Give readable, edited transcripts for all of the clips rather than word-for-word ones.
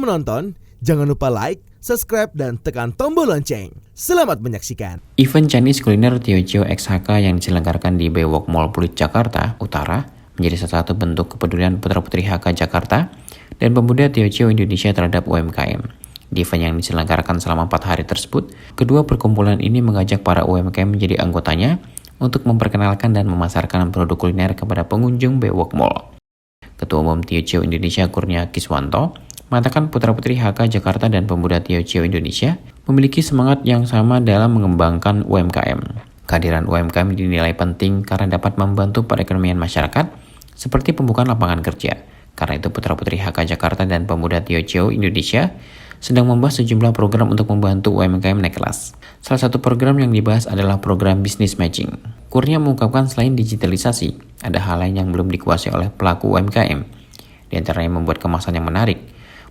menonton, jangan lupa like, subscribe, dan tekan tombol lonceng. Selamat menyaksikan. Event Chinese Kuliner Teochew XHK yang diselenggarakan di Bewok Mall Pluit Jakarta Utara menjadi salah satu bentuk kepedulian putra-putri HK Jakarta dan pemuda Teochew Indonesia terhadap UMKM. Di event yang diselenggarakan selama 4 hari tersebut, kedua perkumpulan ini mengajak para UMKM menjadi anggotanya untuk memperkenalkan dan memasarkan produk kuliner kepada pengunjung Bewok Mall. Ketua Umum Teochew Indonesia Kurnia Kiswanto mengatakan putra-putri HK Jakarta dan pemuda Teochew Indonesia memiliki semangat yang sama dalam mengembangkan UMKM. Kehadiran UMKM dinilai penting karena dapat membantu perekonomian masyarakat seperti pembukaan lapangan kerja. Karena itu putra-putri HK Jakarta dan pemuda Teochew Indonesia sedang membahas sejumlah program untuk membantu UMKM naik kelas. Salah satu program yang dibahas adalah program business matching. Kurnia mengungkapkan selain digitalisasi, ada hal lain yang belum dikuasai oleh pelaku UMKM. Di antaranya membuat kemasan yang menarik.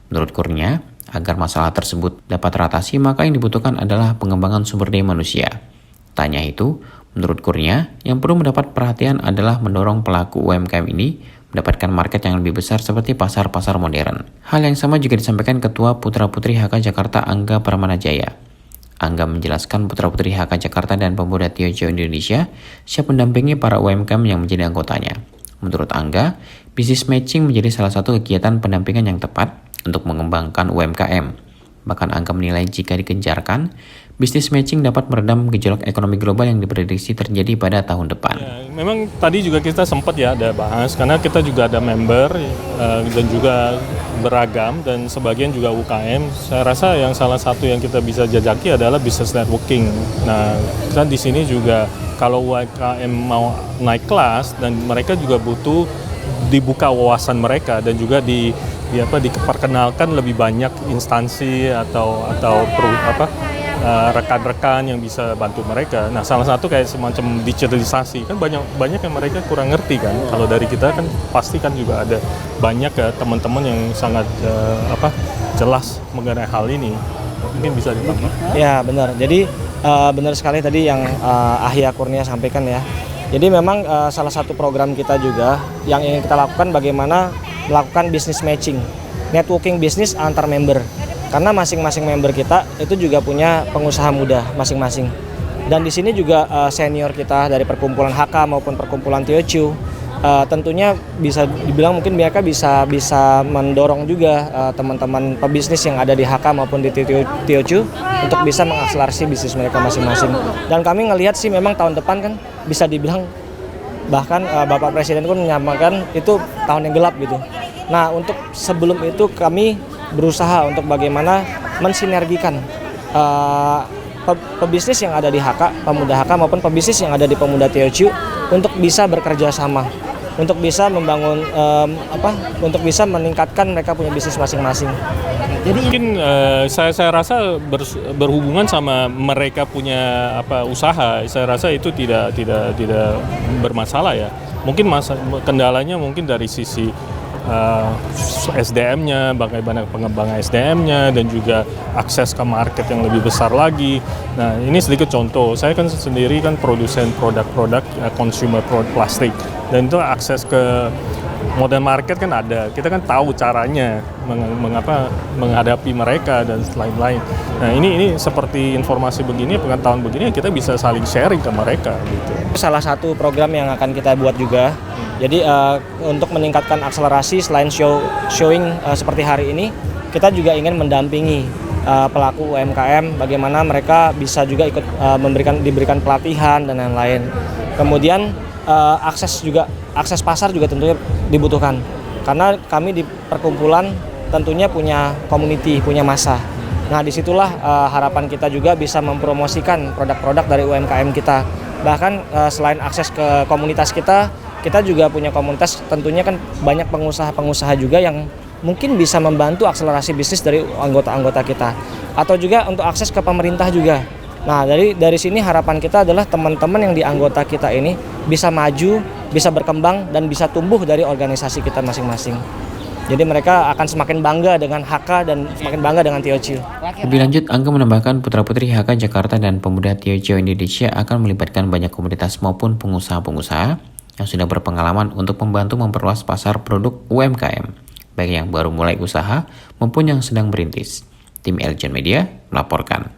Menurut Kurnia, agar masalah tersebut dapat teratasi, maka yang dibutuhkan adalah pengembangan sumber daya manusia. Tanya itu, menurut Kurnia, yang perlu mendapat perhatian adalah mendorong pelaku UMKM ini mendapatkan market yang lebih besar seperti pasar-pasar modern. Hal yang sama juga disampaikan Ketua Putra-Putri HK Jakarta Angga Pramanajaya. Angga menjelaskan putra-putri HK Jakarta dan pemuda Teochew Indonesia siap mendampingi para UMKM yang menjadi anggotanya. Menurut Angga, business matching menjadi salah satu kegiatan pendampingan yang tepat untuk mengembangkan UMKM. Bahkan Angga menilai jika digencarkan, business matching dapat meredam gejolak ekonomi global yang diprediksi terjadi pada tahun depan. Ya, memang tadi juga kita sempat ada bahas, karena kita juga ada member dan juga beragam dan sebagian juga UKM. Saya rasa yang salah satu yang kita bisa jajaki adalah business networking. Nah, kita di sini juga kalau UKM mau naik kelas dan mereka juga butuh dibuka wawasan mereka dan juga diperkenalkan lebih banyak instansi atau rekan-rekan yang bisa bantu mereka. Nah, salah satu kayak semacam digitalisasi kan banyak yang mereka kurang ngerti kan. Kalau dari kita kan pasti kan juga ada banyak teman-teman yang sangat jelas mengenai hal ini. Mungkin bisa ditambah. Ya benar. Jadi benar sekali tadi yang Ahya Kurnia sampaikan ya. Jadi memang salah satu program kita juga yang ingin kita lakukan bagaimana melakukan business matching, networking bisnis antar member. Karena masing-masing member kita itu juga punya pengusaha muda masing-masing. Dan di sini juga senior kita dari perkumpulan HK maupun perkumpulan Teochew tentunya bisa dibilang mungkin mereka bisa mendorong juga teman-teman pebisnis yang ada di HK maupun di Teochew untuk bisa mengakselerasi bisnis mereka masing-masing. Dan kami ngelihat sih memang tahun depan kan bisa dibilang bahkan Bapak Presiden pun menyampaikan itu tahun yang gelap gitu. Nah, untuk sebelum itu kami berusaha untuk bagaimana mensinergikan pebisnis yang ada di HK, pemuda HK maupun pebisnis yang ada di pemuda Teochew untuk bisa bekerja sama, untuk bisa membangun untuk bisa meningkatkan mereka punya bisnis masing-masing. Jadi mungkin saya rasa berhubungan sama mereka punya usaha, saya rasa itu tidak bermasalah ya. Mungkin kendalanya mungkin dari sisi SDM-nya, bagaimana pengembangan SDM-nya dan juga akses ke market yang lebih besar lagi. Nah, ini sedikit contoh. Saya kan sendiri kan produsen produk-produk consumer product plastik dan itu akses ke modern market kan ada. Kita kan tahu caranya menghadapi mereka dan lain-lain. Nah, ini seperti informasi begini, pengetahuan begini kita bisa saling sharing ke mereka gitu. Salah satu program yang akan kita buat juga. Jadi untuk meningkatkan akselerasi selain showing seperti hari ini, kita juga ingin mendampingi pelaku UMKM bagaimana mereka bisa juga ikut diberikan pelatihan dan lain-lain. Kemudian akses pasar juga tentunya dibutuhkan. Karena kami di perkumpulan tentunya punya community, punya massa. Nah, disitulah harapan kita juga bisa mempromosikan produk-produk dari UMKM kita. Bahkan selain akses ke komunitas kita juga punya komunitas, tentunya kan banyak pengusaha-pengusaha juga yang mungkin bisa membantu akselerasi bisnis dari anggota-anggota kita. Atau juga untuk akses ke pemerintah juga. Nah, dari sini harapan kita adalah teman-teman yang di anggota kita ini bisa maju, bisa berkembang, dan bisa tumbuh dari organisasi kita masing-masing. Jadi mereka akan semakin bangga dengan HK dan semakin bangga dengan Teochew. Lebih lanjut, Angga menambahkan putra-putri HK Jakarta dan pemuda Teochew Indonesia akan melibatkan banyak komunitas maupun pengusaha-pengusaha yang sudah berpengalaman untuk membantu memperluas pasar produk UMKM. baik yang baru mulai usaha maupun yang sedang merintis. Tim Eljon Media melaporkan.